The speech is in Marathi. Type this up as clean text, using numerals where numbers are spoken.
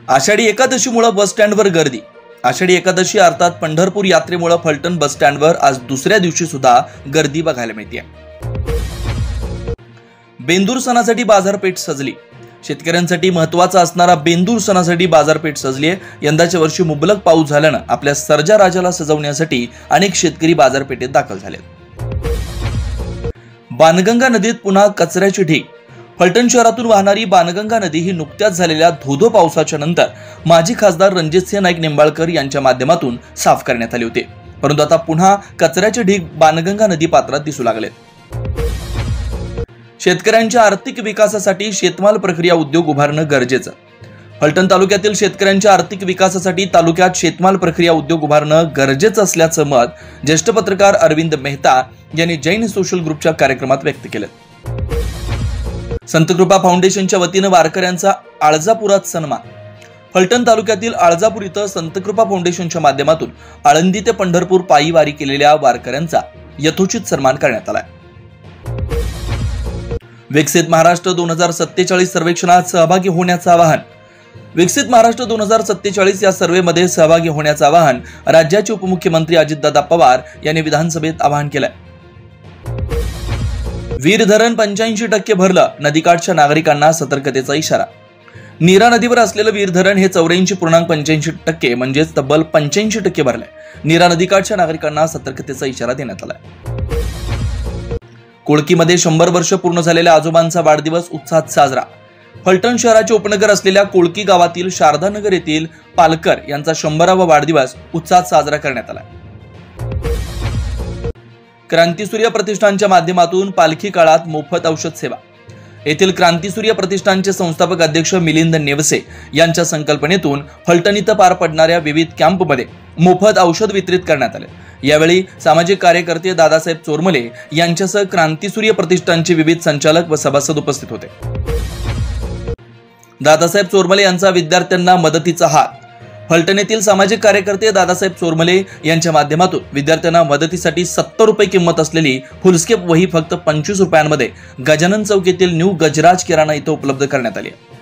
आषाढी एकादशीमुळे बस स्टँडवर गर्दी। आषाढी एकादशी अर्थात पंढरपूर यात्रेमुळे फलटण बस स्टँडवर आज दुसऱ्या दिवशी सुद्धा गर्दी बघायला मिळते। बेंदूर सणासाठी बाजारपेठ सजली। शेतकऱ्यांसाठी महत्त्वाचा असणारा बेंदूर सणासाठी बाजारपेठ सजली आहे। यंदाच्या वर्षी मुबलक पाऊस झाल्याने आपल्या सर्जा राजाला सजवण्यासाठी अनेक शेतकरी बाजारपेठेत दाखल झालेत। बाणगंगा नदीत पुन्हा कचऱ्याची ढीग। फलटण शहरातून वाहणारी बाणगंगा नदी ही नुकत्याच झालेल्या धोधो पावसाच्या नंतर माजी खासदार रणजितसिंह नाईक निंबाळकर यांच्या माध्यमातून साफ करण्यात आले होते, परंतु आता पुन्हा कचऱ्याचे ढीग बाणगंगा नदी पात्रात दिसू लागले। शेतकऱ्यांच्या आर्थिक विकासासाठी शेतमाल प्रक्रिया उद्योग उभारणं गरजेचं। फलटण तालुक्यातील शेतकऱ्यांच्या आर्थिक विकासासाठी तालुक्यात शेतमाल प्रक्रिया उद्योग उभारणं गरजेचं असल्याचं मत ज्येष्ठ पत्रकार अरविंद मेहता यांनी जैन सोशल ग्रुपच्या कार्यक्रमात व्यक्त केलं। संतकृपा फाउंडेशनच्या वतीनं वारकऱ्यांचा आळजापुरात सन्मान। फलटण तालुक्यातील आळजापूर इथं संतकृपा फाउंडेशनच्या माध्यमातून आळंदी ते पंढरपूर पायी वारी केलेल्या वारकऱ्यांचा यथोचित सन्मान करण्यात आला। विकसित महाराष्ट्र 2047 सर्वेक्षणात सहभागी होण्याचं आवाहन। विकसित महाराष्ट्र 2047 या सर्वेमध्ये सहभागी होण्याचं आवाहन राज्याचे उपमुख्यमंत्री अजितदादा पवार यांनी विधानसभेत आवाहन केलंय। वीर धरण 85% भरलं, नदीकाठच्या नागरिकांना सतर्कतेचा इशारा। नीरा नदीवर असलेलं वीर धरण हे 84.85% म्हणजेच तब्बल 85% भरलंय। नीरा नदीकाठच्या नागरिकांना सतर्कतेचा इशारा देण्यात आलाय। कोळकीमध्ये 100 वर्ष पूर्ण झालेल्या आजोबांचा वाढदिवस उत्साहात साजरा। फलटण शहराचे उपनगर असलेल्या कोळकी गावातील शारदानगर येथील पालकर यांचा 100वा वाढदिवस उत्साहात साजरा करण्यात आला। क्रांतीसूर्य प्रतिष्ठानच्या माध्यमातून पालखी काळात मोफत औषध सेवा। येथील क्रांतीसूर्य प्रतिष्ठानचे संस्थापक अध्यक्ष मिलिंद नेवसे यांच्या संकल्पनेतून फलटण इथं पार पडणाऱ्या विविध कॅम्पमध्ये मोफत औषध वितरित करण्यात आले। यावेळी सामाजिक कार्यकर्ते दादासाहेब चोरमले यांच्यासह क्रांतीसूर्य प्रतिष्ठानचे विविध संचालक व सभासद उपस्थित होते। दादासाहेब चोरमले यांचा विद्यार्थ्यांना मदतीचा हात। फलटण येथील सामाजिक कार्यकर्ते दादासाहेब चोरमले यांच्या माध्यमातून विद्यार्थ्यांना मदतीसाठी 70 रुपये किंमत असलेली फुलस्केप वही फक्त 25 रुपयांमध्ये गजानन चौक येथील न्यू गजराज किराणा इथं उपलब्ध करण्यात आली आहे।